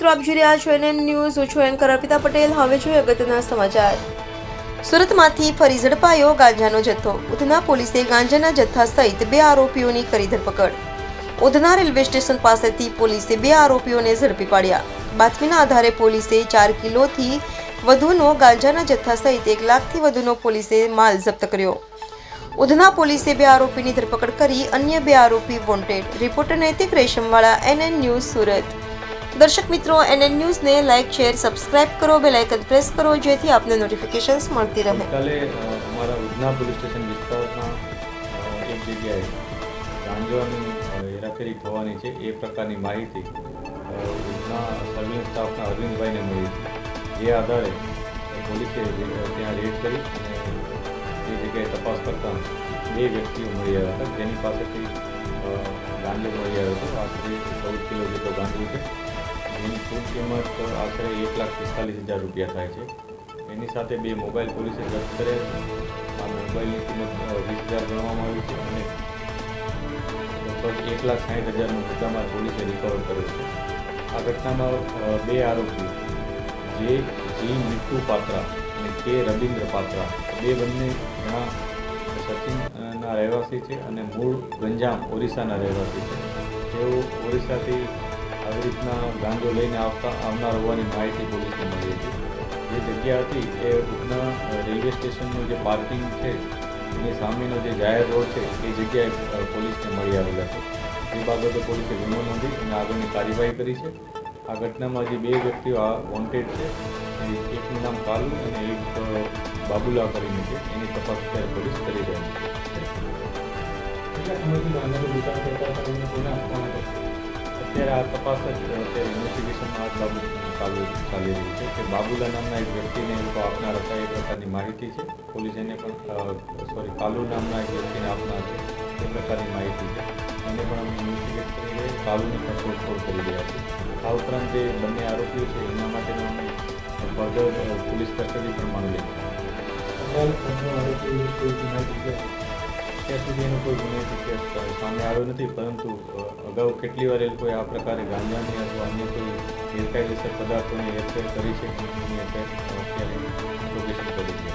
મિત્રો, આપ જોઈ રહ્યા છો NN ન્યૂઝ. હું છું એન્કર અર્પિતા પટેલ. હવે જોઈએ અગત્યના સમાચાર. સુરતમાંથી ફરી ઝડપાયો ગાંજાનો જથ્થો. ઉધના પોલીસે ગાંજાના જથ્થા સહિત 2 આરોપીઓની કરી ધરપકડ. ઉધના રેલવે સ્ટેશન પાસેથી પોલીસે 2 આરોપીઓને ઝડપી પાડ્યા. બાતમીના આધારે પોલીસે 4 કિલોથી વધુનો ગાંજાના જથ્થા સહિત 1 લાખથી વધુનો પોલીસે માલ જપ્ત કર્યો. ઉધના પોલીસે 2 આરોપીની ધરપકડ કરી. અન્ય 2 આરોપી વોન્ટેડ. રિપોર્ટર નૈતિક રેશમવાળા, NN ન્યૂઝ, સુરત. દર્શક મિત્રો, NN ન્યૂઝને લાઇક, શેર, સબસ્ક્રાઇબ કરો, બેલ આઇકન પ્રેસ કરો જેથી આપને નોટિફિકેશન્સ મળતી રહે. કાલે અમારા ઉધના પોલીસ સ્ટેશન વિસ્તારમાં એક જગ્યાએ ગાંજાની હેરાફેરી થવાની છે એ પ્રકારની માહિતી ઉધના સર્વેલન્સ સ્ટાફના અરવિંદભાઈને મળી હતી. જે આધારે પોલીસે ત્યાં રેડ કરી અને એ જગ્યાએ તપાસ કરતાં 2 વ્યક્તિઓ મળી આવ્યા હતા, જેની પાસેથી ગાંજો મળી આવ્યો હતો. આશરે 14 કિલો જેટલો ગાંજો છે, જેની કુલ કિંમત આશરે 1,45,000 રૂપિયા થાય છે. એની સાથે 2 મોબાઈલ પોલીસે જપ્ત કર્યા છે. આ મોબાઈલની કિંમત 20,000 ગણવામાં આવી છે અને લગભગ 1,60,000નો મુદ્દામાલ પોલીસે રિકવર કર્યો છે. આ ઘટનામાં 2 આરોપીઓ જે જી મિટ્ટુ પાત્રા અને કે રવિન્દ્ર પાત્રા, બંને જણા સચિનના રહેવાસી છે અને મૂળ ગંજામ ઓરિસ્સાના રહેવાસી છે. તેઓ ઓરિસ્સાથી આવી રીતના ગાંજો લઈને આવનાર હોવાની માહિતી પોલીસને મળી હતી. જે જગ્યા હતી એ ઉધના રેલવે સ્ટેશનનું જે પાર્કિંગ છે એની સામેનો જે જાહેર રોડ છે એ જગ્યાએ પોલીસને મળી આવેલા છે. એ બાબતે પોલીસે ગુનો નોંધી અને આગળની કાર્યવાહી કરી છે. આ ઘટનામાં જે 2 વ્યક્તિઓ વોન્ટેડ છે, એકનું નામ કાલુ અને એક બાબુલા કરીને છે, એની તપાસ અત્યારે પોલીસ કરી રહી છે. અત્યારે આ તપાસ જ અત્યારે ઇન્વેસ્ટિગેશનમાં આ બાબત ચાલી રહી છે કે બાબુલા નામના એક વ્યક્તિને એ લોકો આપનાર હતા, એ પ્રકારની માહિતી છે. પોલીસ એને પણ કાલુ નામના એક વ્યક્તિને આપનાર છે એ પ્રકારની માહિતી છે. એને પણ અમે ઇન્વેસ્ટિગેટ કરી રહ્યા, કાલુની પણ શોધખોળ કરી રહ્યા છીએ. આ ઉપરાંત જે બંને આરોપીઓ છે એના માટેનો અમે ફર્ધર પોલીસ કસ્ટડી પણ માંગીએ છીએ. અત્યાર સુધી એનો કોઈ ગુનાહિત કેસ સામે આવ્યો નથી, પરંતુ અગાઉ કેટલી વાર એ લોકોએ આ પ્રકારે ગાંજાની અથવા અન્ય કોઈ ગેરકાયદેસર પદાર્થોની હેરફેર કરી છે. એની અત્યારે ઇન્ટ્રોગેશન કરી છે.